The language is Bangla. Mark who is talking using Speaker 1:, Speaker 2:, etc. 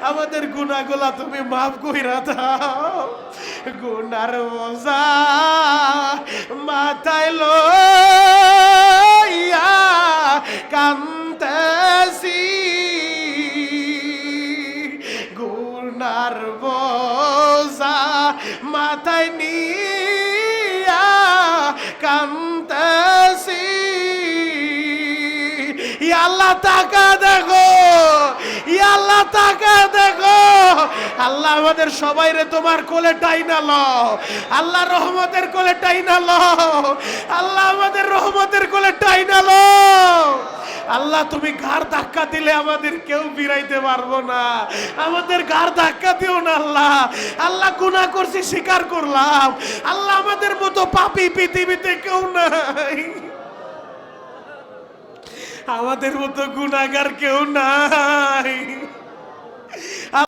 Speaker 1: আমাদের গুনাহগুলা তুমি মাফ কইরা দাও। গুনার বোঝা মাথায় লইয়া কান্তাসি, গুনার বোঝা মাথায় নিয়া কান্তাসি। আল্লাহ তাকা দেখো, আল্লাহ তাকা দেখো। আল্লাহ আমাদের সবাইরে তোমার কোলে টাইনা লও, আল্লাহ রহমতের কোলে টাইনা লও, আল্লাহ আমাদের রহমতের কোলে টাইনা লও। আল্লাহ তুমি ঘাড় ধাক্কা দিলে আমাদের কেউ ফিরাইতে পারবো না, আমাদের ঘাড় ধাক্কা দিও না আল্লাহ। আল্লাহ গুনাহ করছি স্বীকার করলাম, আল্লাহ আমাদের মতো পাপী পৃথিবীতে কেউ নাই, আমাদের মতো গুনাহগার কেউ নাই।